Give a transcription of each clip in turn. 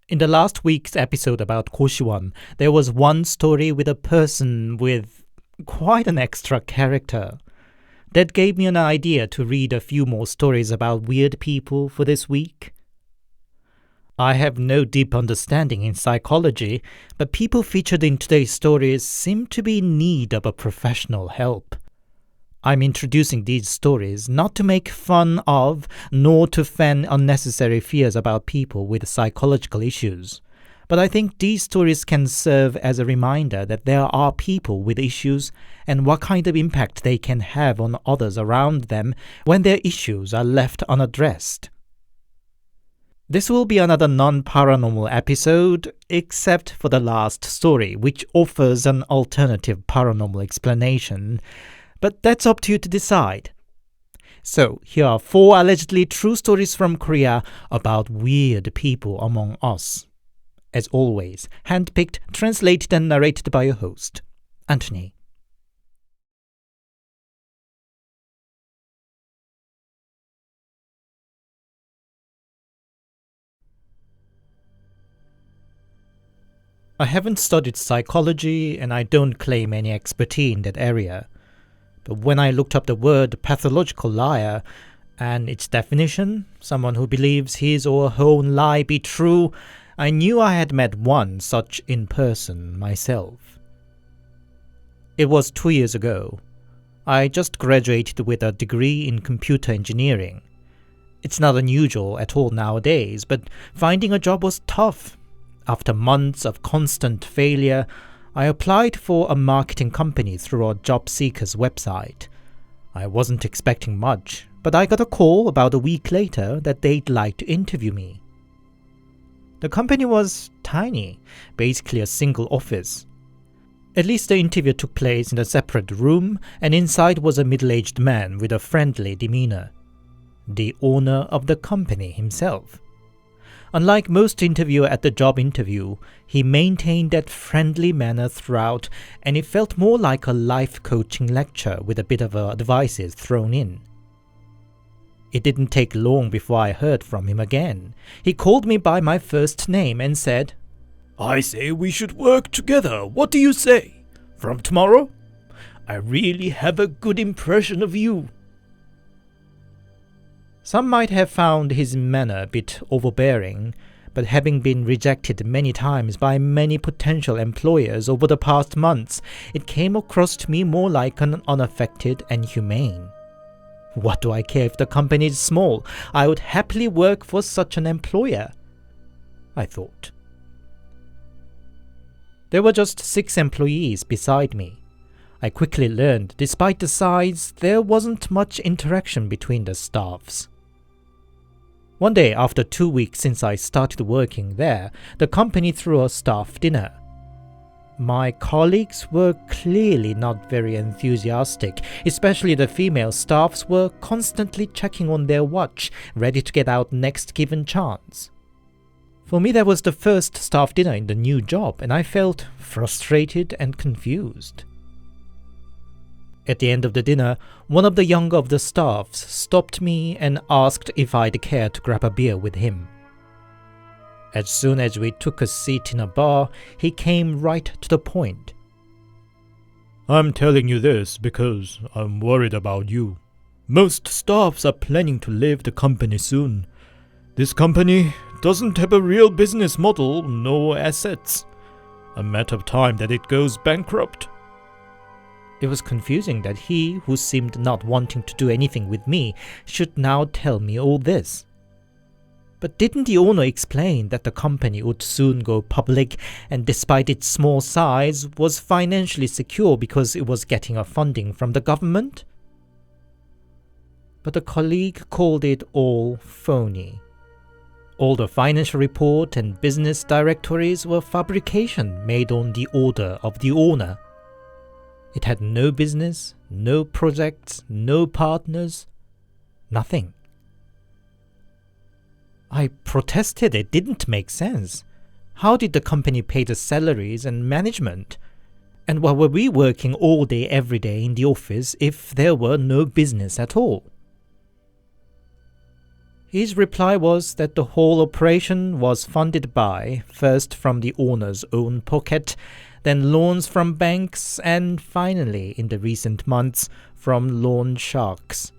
In the last week's episode about Koshiwon, there was one story with a person with quite an extra character. That gave me an idea to read a few more stories about weird people for this week. I have no deep understanding in psychology, but people featured in today's stories seem to be in need of a professional help. I'm introducing these stories not to make fun of, nor to fan unnecessary fears about people with psychological issues. But I think these stories can serve as a reminder that there are people with issues and what kind of impact they can have on others around them when their issues are left unaddressed. This will be another non-paranormal episode, except for the last story, which offers an alternative paranormal explanation. But that's up to you to decide. So, here are 4 allegedly true stories from Korea about weird people among us. As always, handpicked, translated and narrated by your host, Anthony. I haven't studied psychology and I don't claim any expertise in that area. But when I looked up the word pathological liar and its definition, someone who believes his or her own lie be true, I knew I had met one such in person myself. It was 2 years ago. I just graduated with a degree in computer engineering. It's not unusual at all nowadays, but finding a job was tough. After months of constant failure, I applied for a marketing company through a job seeker's website. I wasn't expecting much, but I got a call about a week later that they'd like to interview me. The company was tiny, basically a single office. At least the interview took place in a separate room, and inside was a middle-aged man with a friendly demeanor. The owner of the company himself. Unlike most interviewers at the job interview, he maintained that friendly manner throughout, and it felt more like a life coaching lecture with a bit of advices thrown in. It didn't take long before I heard from him again. He called me by my first name and said, "I say we should work together. What do you say? From tomorrow? I really have a good impression of you." Some might have found his manner a bit overbearing, but having been rejected many times by many potential employers over the past months, it came across to me more like an unaffected and humane. What do I care if the company is small? I would happily work for such an employer, I thought. There were just 6 employees beside me. I quickly learned, despite the size, there wasn't much interaction between the staffs. One day, after 2 weeks since I started working there, the company threw a staff dinner. My colleagues were clearly not very enthusiastic, especially the female staffs were constantly checking on their watch, ready to get out next given chance. For me, that was the first staff dinner in the new job, and I felt frustrated and confused. At the end of the dinner, one of the younger of the staffs stopped me and asked if I'd care to grab a beer with him. As soon as we took a seat in a bar, he came right to the point. "I'm telling you this because I'm worried about you. Most staffs are planning to leave the company soon. This company doesn't have a real business model, no assets. A matter of time that it goes bankrupt." It was confusing that he, who seemed not wanting to do anything with me, should now tell me all this. But didn't the owner explain that the company would soon go public and despite its small size, was financially secure because it was getting a funding from the government? But the colleague called it all phony. All the financial report and business directories were fabrication made on the order of the owner. It had no business, no projects, no partners, nothing. I protested. It didn't make sense. How did the company pay the salaries and management? And why were we working all day every day in the office if there were no business at all? His reply was that the whole operation was funded by, first from the owner's own pocket, then loans from banks, and finally, in the recent months, from loan sharks.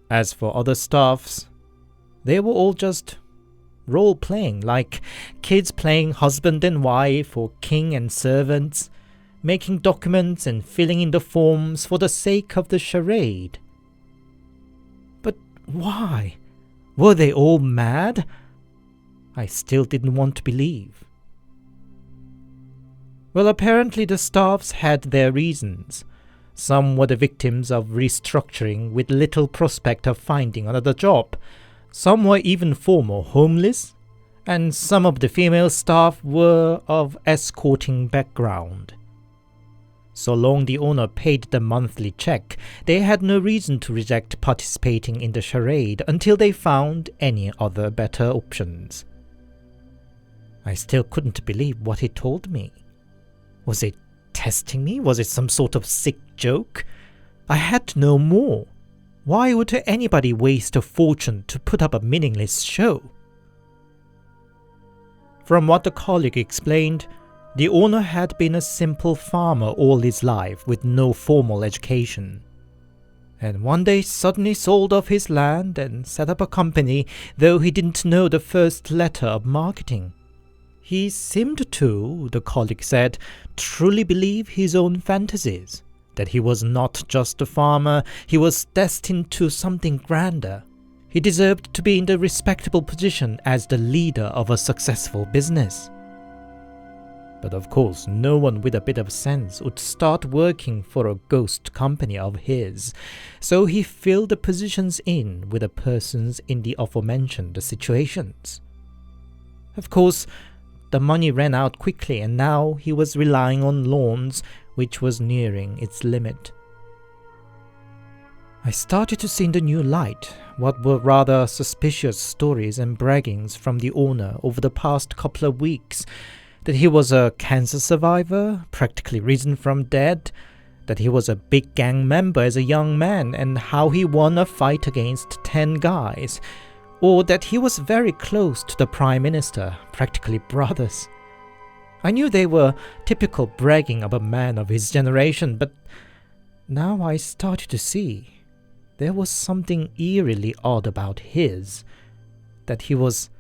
As for other staffs, they were all just role-playing, like kids playing husband and wife or king and servants, making documents and filling in the forms for the sake of the charade. But why? Were they all mad? I still didn't want to believe. Well, apparently the staffs had their reasons. Some were the victims of restructuring with little prospect of finding another job. Some were even former homeless, and some of the female staff were of escorting background. So long the owner paid the monthly check, they had no reason to reject participating in the charade until they found any other better options. I still couldn't believe what he told me. Was it testing me? Was it some sort of sick joke? I had to know more. Why would anybody waste a fortune to put up a meaningless show? From what the colleague explained, the owner had been a simple farmer all his life with no formal education. And one day suddenly sold off his land and set up a company, though he didn't know the first letter of marketing. He seemed to, the colleague said, truly believe his own fantasies, that he was not just a farmer, he was destined to something grander. He deserved to be in the respectable position as the leader of a successful business. But of course, no one with a bit of sense would start working for a ghost company of his, so he filled the positions in with the persons in the aforementioned situations. Of course, the money ran out quickly, and now he was relying on loans, which was nearing its limit. I started to see in the new light what were rather suspicious stories and braggings from the owner over the past couple of weeks, that he was a cancer survivor, practically risen from dead, that he was a big gang member as a young man, and how he won a fight against 10 guys, or that he was very close to the Prime Minister, practically brothers. I knew they were typical bragging of a man of his generation, but now I started to see there was something eerily odd about his, that he was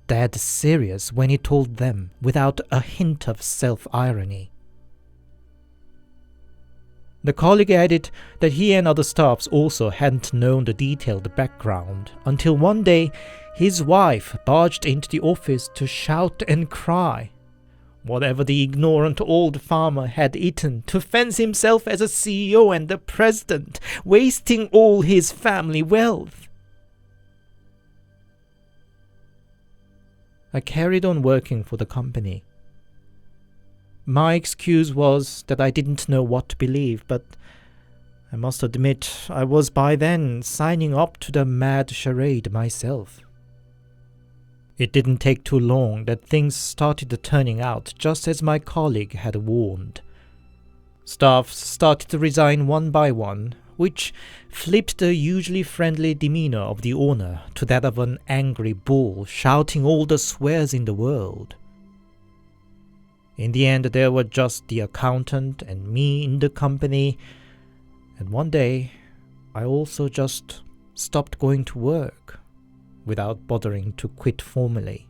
dead serious when he told them without a hint of self-irony. The colleague added that he and other staffs also hadn't known the detailed background until one day his wife barged into the office to shout and cry. Whatever the ignorant old farmer had eaten to fancy himself as a CEO and the president, wasting all his family wealth. I carried on working for the company. My excuse was that I didn't know what to believe, but I must admit I was by then signing up to the mad charade myself. It didn't take too long that things started turning out just as my colleague had warned. Staff started to resign one by one, which flipped the usually friendly demeanor of the owner to that of an angry bull shouting all the swears in the world. In the end, there were just the accountant and me in the company, and one day I also just stopped going to work without bothering to quit formally.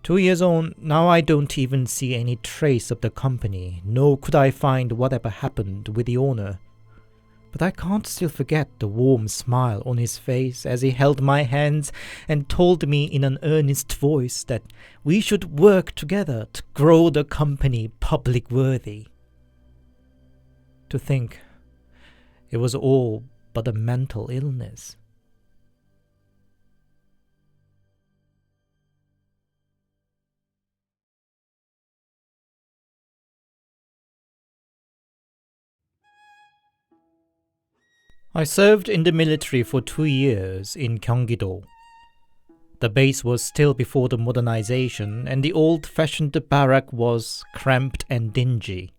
2 years on, now I don't even see any trace of the company, nor could I find whatever happened with the owner. But I can't still forget the warm smile on his face as he held my hands and told me in an earnest voice that we should work together to grow the company public worthy. To think it was all but a mental illness. I served in the military for 2 years in Gyeonggi-do. The base was still before the modernization, and the old-fashioned barrack was cramped and dingy.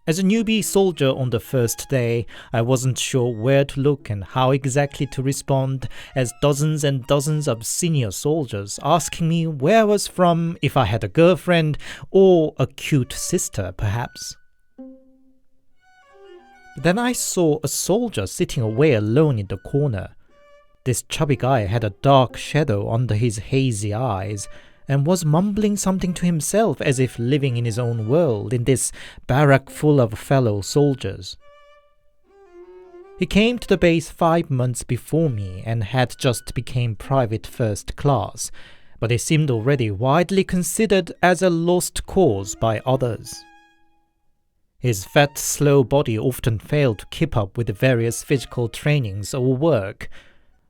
As a newbie soldier on the first day, I wasn't sure where to look and how exactly to respond, as dozens and dozens of senior soldiers asking me where I was from, if I had a girlfriend, or a cute sister, perhaps. Then I saw a soldier sitting away alone in the corner. This chubby guy had a dark shadow under his hazy eyes, and was mumbling something to himself as if living in his own world in this barrack full of fellow soldiers. He came to the base 5 months before me and had just become private first class, but he seemed already widely considered as a lost cause by others. His fat, slow body often failed to keep up with the various physical trainings or work.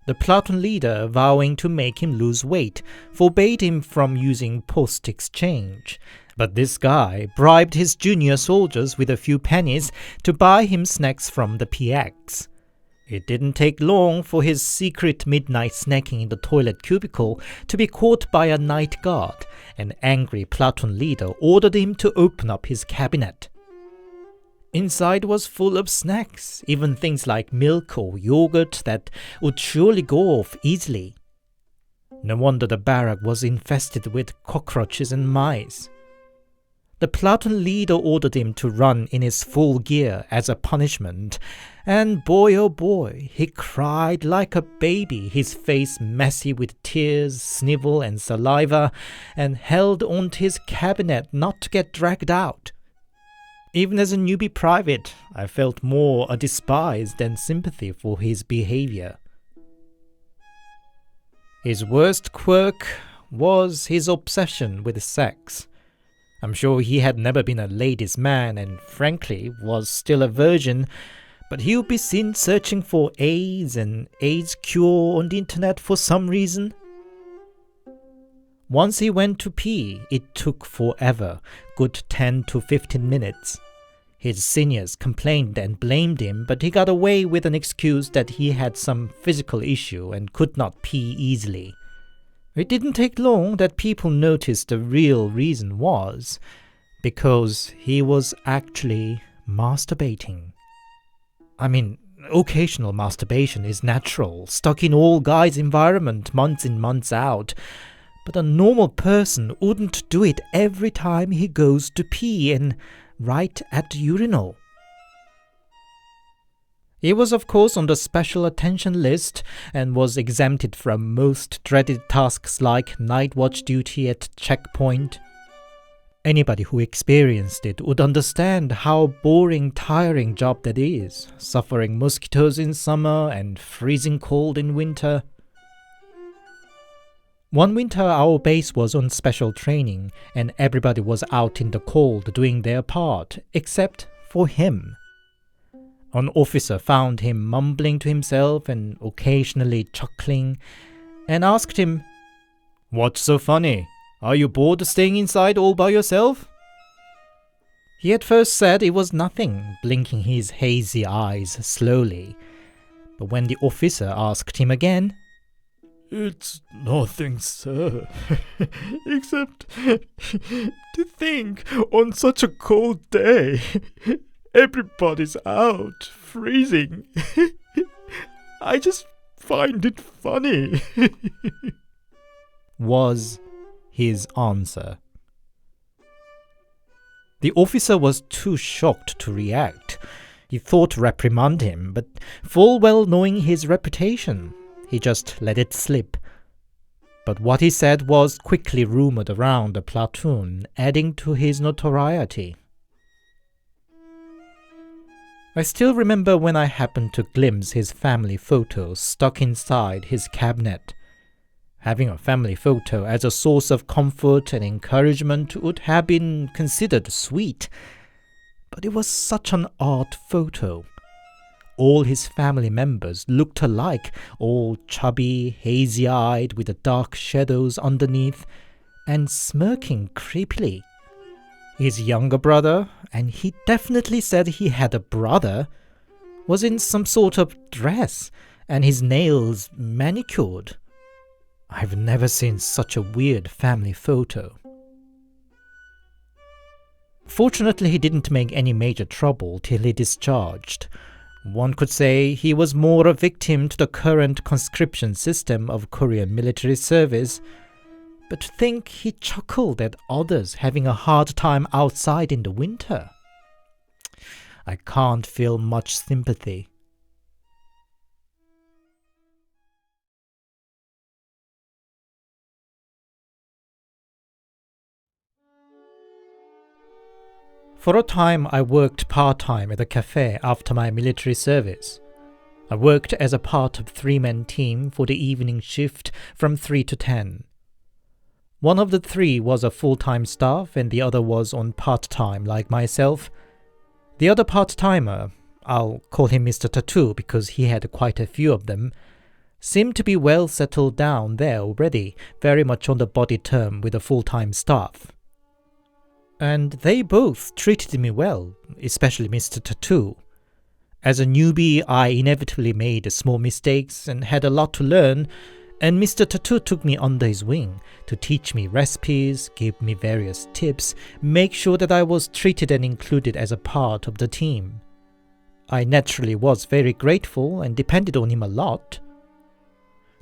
The platoon leader, vowing to make him lose weight, forbade him from using post-exchange. But this guy bribed his junior soldiers with a few pennies to buy him snacks from the PX. It didn't take long for his secret midnight snacking in the toilet cubicle to be caught by a night guard. An angry platoon leader ordered him to open up his cabinet. Inside was full of snacks, even things like milk or yogurt that would surely go off easily. No wonder the barrack was infested with cockroaches and mice. The platoon leader ordered him to run in his full gear as a punishment, and boy oh boy, he cried like a baby, his face messy with tears, snivel and saliva, and held onto his cabinet not to get dragged out. Even as a newbie private, I felt more a despise than sympathy for his behavior. His worst quirk was his obsession with sex. I'm sure he had never been a ladies' man and frankly was still a virgin, but he would be seen searching for AIDS and AIDS cure on the internet for some reason. Once he went to pee, it took forever, good 10 to 15 minutes. His seniors complained and blamed him, but he got away with an excuse that he had some physical issue and could not pee easily. It didn't take long that people noticed the real reason was because he was actually masturbating. I mean, occasional masturbation is natural, stuck in all guys' environment months in months out. But a normal person wouldn't do it every time he goes to pee and right at the urinal. He was of course on the special attention list and was exempted from most dreaded tasks like night watch duty at checkpoint. Anybody who experienced it would understand how boring, tiring job that is, suffering mosquitoes in summer and freezing cold in winter. One winter our base was on special training and everybody was out in the cold doing their part, except for him. An officer found him mumbling to himself and occasionally chuckling, and asked him, "What's so funny? Are you bored staying inside all by yourself?" He at first said it was nothing, blinking his hazy eyes slowly. But when the officer asked him again, "It's nothing, sir, except to think on such a cold day, everybody's out, freezing. I just find it funny," was his answer. The officer was too shocked to react. He thought to reprimand him, but full well knowing his reputation, he just let it slip. But what he said was quickly rumored around the platoon, adding to his notoriety. I still remember when I happened to glimpse his family photo stuck inside his cabinet. Having a family photo as a source of comfort and encouragement would have been considered sweet, but it was such an odd photo. All his family members looked alike, all chubby, hazy-eyed with the dark shadows underneath, and smirking creepily. His younger brother, and he definitely said he had a brother, was in some sort of dress, and his nails manicured. I've never seen such a weird family photo. Fortunately, he didn't make any major trouble till he discharged. One could say he was more a victim to the current conscription system of Korean military service, but to think he chuckled at others having a hard time outside in the winter. I can't feel much sympathy. For a time, I worked part-time at a cafe after my military service. I worked as a part of a three-man team for the evening shift from 3 to 10. One of the three was a full-time staff and the other was on part-time like myself. The other part-timer, I'll call him Mr. Tattoo because he had quite a few of them, seemed to be well settled down there already, very much on the body term with the full-time staff. And they both treated me well, especially Mr. Tattoo. As a newbie, I inevitably made small mistakes and had a lot to learn, and Mr. Tattoo took me under his wing to teach me recipes, give me various tips, make sure that I was treated and included as a part of the team. I naturally was very grateful and depended on him a lot.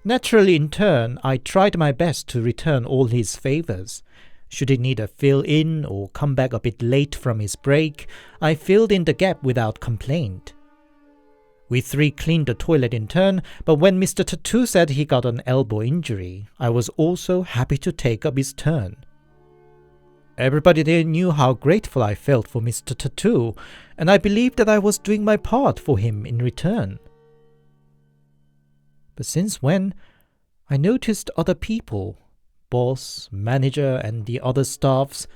Naturally, in turn, I tried my best to return all his favors. Should he need a fill-in or come back a bit late from his break, I filled in the gap without complaint. We three cleaned the toilet in turn, but when Mr. Tattoo said he got an elbow injury, I was also happy to take up his turn. Everybody there knew how grateful I felt for Mr. Tattoo, and I believed that I was doing my part for him in return. But since when, I noticed other people, boss, manager, and the other staffs,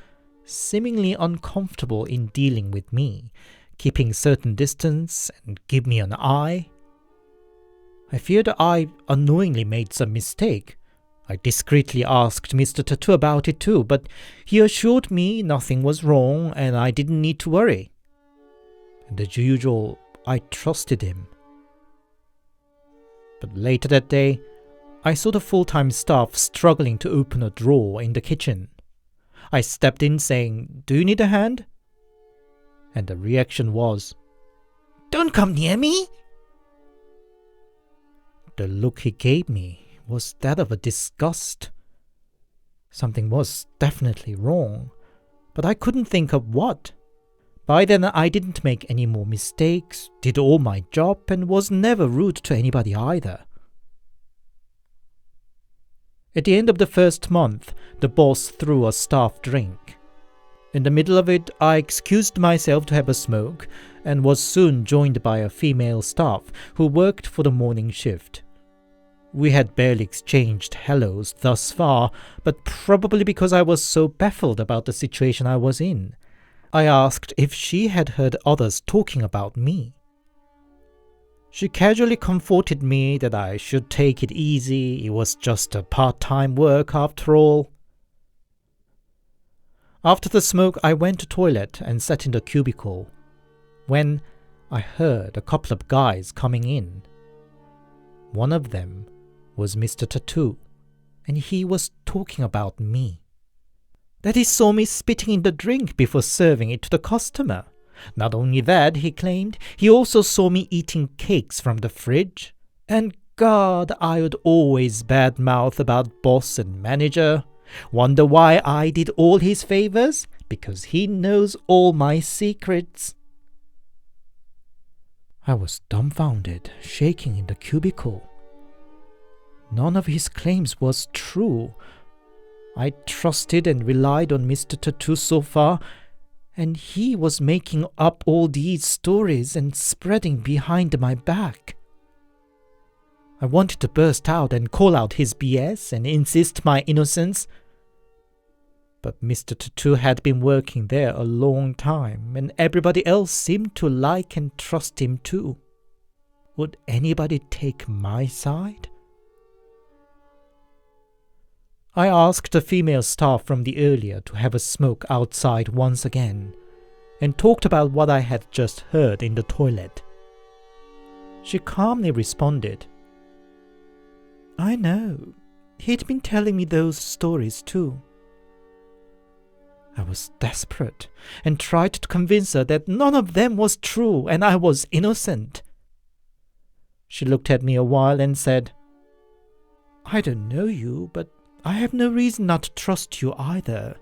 seemingly uncomfortable in dealing with me, keeping certain distance and give me an eye. I feared I unknowingly made some mistake. I discreetly asked Mr. Tattoo about it too, but he assured me nothing was wrong and I didn't need to worry. And as usual, I trusted him. But later that day, I saw the full-time staff struggling to open a drawer in the kitchen. I stepped in saying, "Do you need a hand?" And the reaction was, "Don't come near me!" The look he gave me was that of a disgust. Something was definitely wrong, but I couldn't think of what. By then I didn't make any more mistakes, did all my job, and was never rude to anybody either. At the end of the first month, the boss threw a staff drink. In the middle of it, I excused myself to have a smoke and was soon joined by a female staff who worked for the morning shift. We had barely exchanged hellos thus far, but probably because I was so baffled about the situation I was in, I asked if she had heard others talking about me. She casually comforted me that I should take it easy, it was just a part-time work after all. After the smoke, I went to the toilet and sat in the cubicle, when I heard a couple of guys coming in. One of them was Mr. Tattoo, and he was talking about me. That he saw me spitting in the drink before serving it to the customer. Not only that, he claimed, he also saw me eating cakes from the fridge. And God, I would always badmouth about boss and manager. Wonder why I did all his favors? Because he knows all my secrets. I was dumbfounded, shaking in the cubicle. None of his claims was true. I trusted and relied on Mr. Tattoo so far, and he was making up all these stories and spreading behind my back. I wanted to burst out and call out his BS and insist my innocence. But Mr. Tattoo had been working there a long time, and everybody else seemed to like and trust him too. Would anybody take my side? I asked the female staff from the earlier to have a smoke outside once again, and talked about what I had just heard in the toilet. She calmly responded, "I know, he'd been telling me those stories too." I was desperate and tried to convince her that none of them was true and I was innocent. She looked at me a while and said, "I don't know you, but I have no reason not to trust you either.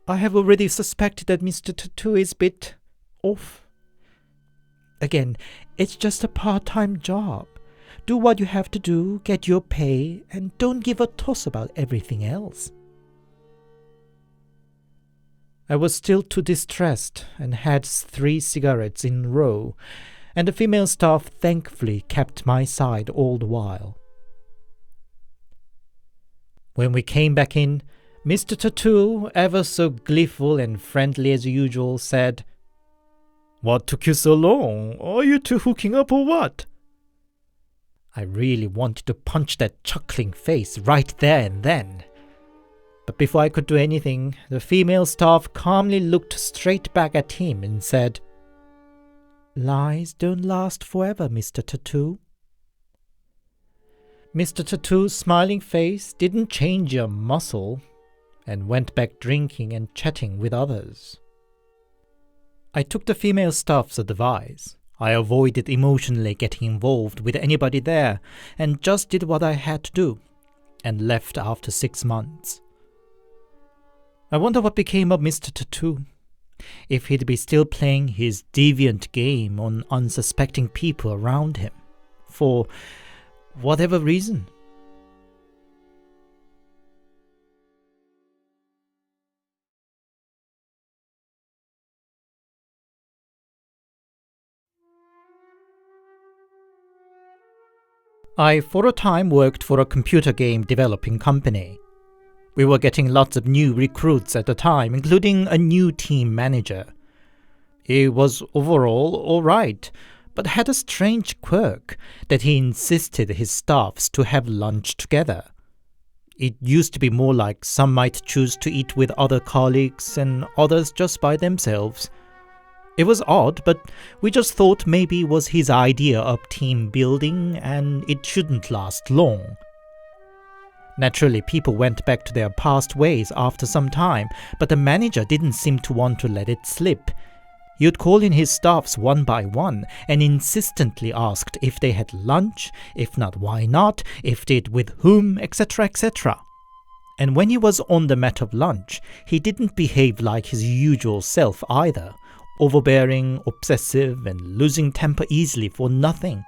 I have already suspected that Mr. Tattoo is a bit off. Again, it's just a part-time job. Do what you have to do, get your pay, and don't give a toss about everything else." I was still too distressed and had 3 cigarettes in a row, and the female staff thankfully kept my side all the while. When we came back in, Mr. Tattoo, ever so gleeful and friendly as usual, said, "What took you so long? Are you two hooking up or what?" I really wanted to punch that chuckling face right there and then. But before I could do anything, the female staff calmly looked straight back at him and said, "Lies don't last forever, Mr. Tattoo." Mr. Tattoo's smiling face didn't change a muscle and went back drinking and chatting with others. I took the female staff's advice. I avoided emotionally getting involved with anybody there and just did what I had to do and left after 6 months. I wonder what became of Mr. Tattoo. If he'd be still playing his deviant game on unsuspecting people around him, for whatever reason. I for a time worked for a computer game developing company. We were getting lots of new recruits at the time, including a new team manager. He was overall alright, but had a strange quirk that he insisted his staffs to have lunch together. It used to be more like some might choose to eat with other colleagues and others just by themselves. It was odd, but we just thought maybe it was his idea of team building and it shouldn't last long. Naturally, people went back to their past ways after some time, but the manager didn't seem to want to let it slip. He would call in his staffs one by one and insistently asked if they had lunch, if not why not, if did with whom, etc., etc. And when he was on the matter of lunch, he didn't behave like his usual self either, overbearing, obsessive, and losing temper easily for nothing.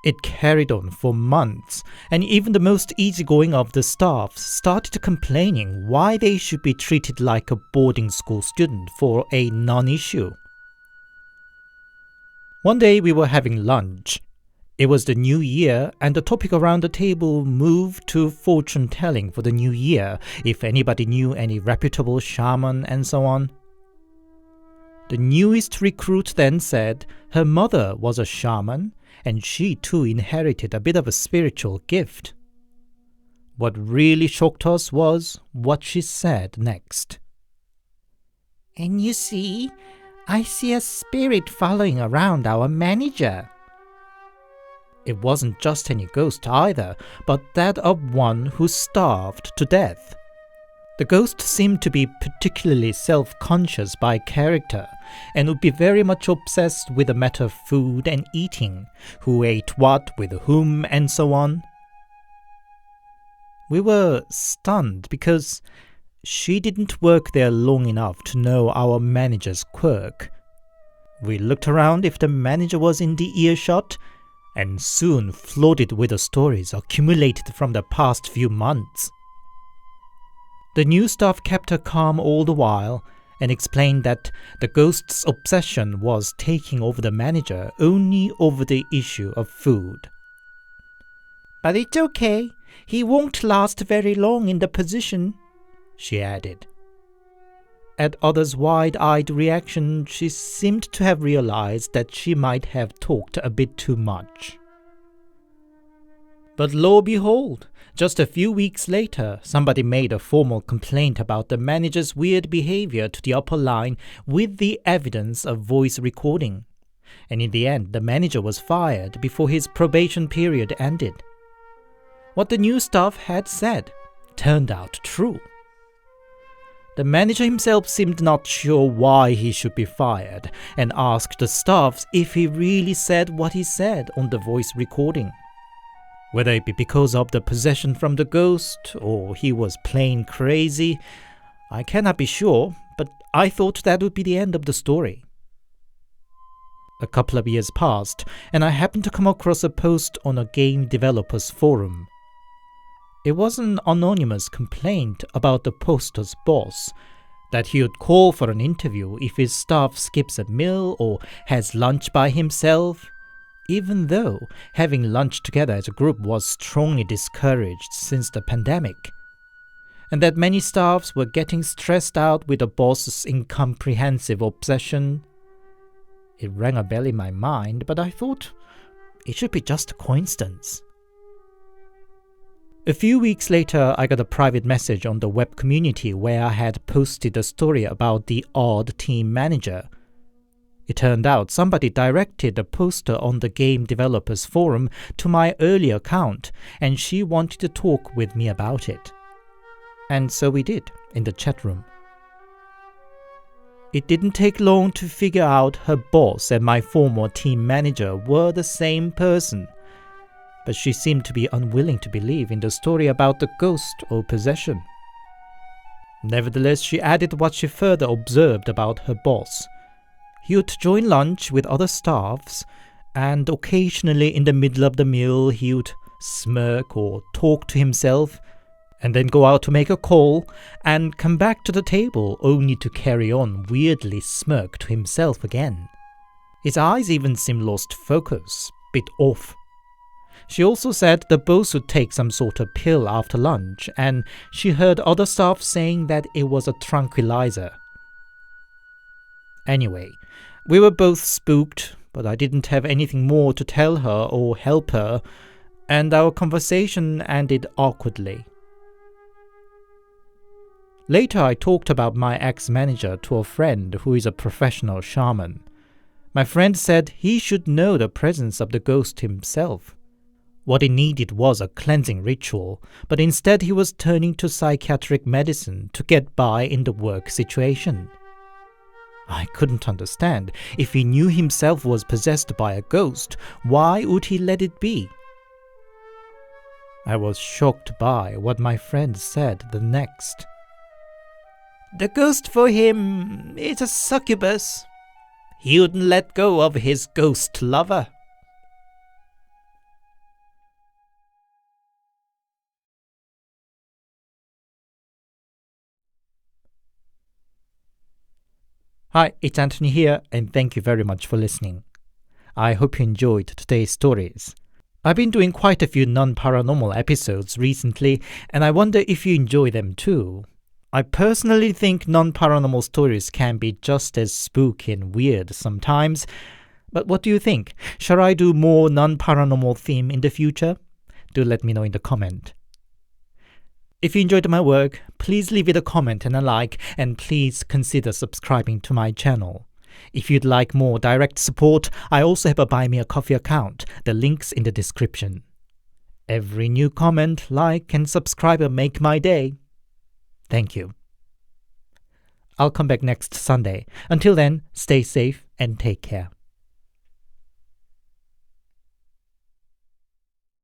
It carried on for months, and even the most easygoing of the staff started complaining why they should be treated like a boarding school student for a non-issue. One day we were having lunch. It was the new year, and the topic around the table moved to fortune-telling for the new year, if anybody knew any reputable shaman and so on. The newest recruit then said her mother was a shaman, and she too inherited a bit of a spiritual gift. What really shocked us was what she said next. "And you see, I see a spirit following around our manager." It wasn't just any ghost either, but that of one who starved to death. The ghost seemed to be particularly self-conscious by character, and would be very much obsessed with the matter of food and eating, who ate what, with whom, and so on. We were stunned because she didn't work there long enough to know our manager's quirk. We looked around if the manager was in the earshot, and soon flooded with the stories accumulated from the past few months. The new staff kept her calm all the while and explained that the ghost's obsession was taking over the manager only over the issue of food. "But it's okay, he won't last very long in the position," she added. At others' wide-eyed reaction, she seemed to have realized that she might have talked a bit too much. But lo and behold, just a few weeks later, somebody made a formal complaint about the manager's weird behavior to the upper line with the evidence of voice recording. And in the end, the manager was fired before his probation period ended. What the new staff had said turned out true. The manager himself seemed not sure why he should be fired and asked the staffs if he really said what he said on the voice recording. Whether it be because of the possession from the ghost or he was plain crazy, I cannot be sure, but I thought that would be the end of the story. A couple of years passed, and I happened to come across a post on a game developers forum. It was an anonymous complaint about the poster's boss, that he would call for an interview if his staff skips a meal or has lunch by himself, even though having lunch together as a group was strongly discouraged since the pandemic, and that many staffs were getting stressed out with the boss's incomprehensive obsession. It rang a bell in my mind, but I thought it should be just a coincidence. A few weeks later, I got a private message on the web community where I had posted a story about the odd team manager. It turned out somebody directed a poster on the game developers forum to my earlier account, and she wanted to talk with me about it. And so we did, in the chat room. It didn't take long to figure out her boss and my former team manager were the same person, but she seemed to be unwilling to believe in the story about the ghost or possession. Nevertheless, she added what she further observed about her boss. He would join lunch with other staffs, and occasionally in the middle of the meal he would smirk or talk to himself, and then go out to make a call, and come back to the table only to carry on weirdly smirk to himself again. His eyes even seemed lost focus, bit off. She also said the boss would take some sort of pill after lunch, and she heard other staff saying that it was a tranquilizer. Anyway, we were both spooked, but I didn't have anything more to tell her or help her, and our conversation ended awkwardly. Later, I talked about my ex-manager to a friend who is a professional shaman. My friend said he should know the presence of the ghost himself. What he needed was a cleansing ritual, but instead he was turning to psychiatric medicine to get by in the work situation. I couldn't understand. If he knew himself was possessed by a ghost, why would he let it be? I was shocked by what my friend said the next. The ghost for him is a succubus. He wouldn't let go of his ghost lover. Hi, it's Anthony here, and thank you very much for listening. I hope you enjoyed today's stories. I've been doing quite a few non-paranormal episodes recently, and I wonder if you enjoy them too. I personally think non-paranormal stories can be just as spooky and weird sometimes. But what do you think? Shall I do more non-paranormal theme in the future? Do let me know in the comment. If you enjoyed my work, please leave it a comment and a like, and please consider subscribing to my channel. If you'd like more direct support, I also have a Buy Me a Coffee account. The link's in the description. Every new comment, like, and subscriber make my day. Thank you. I'll come back next Sunday. Until then, stay safe and take care.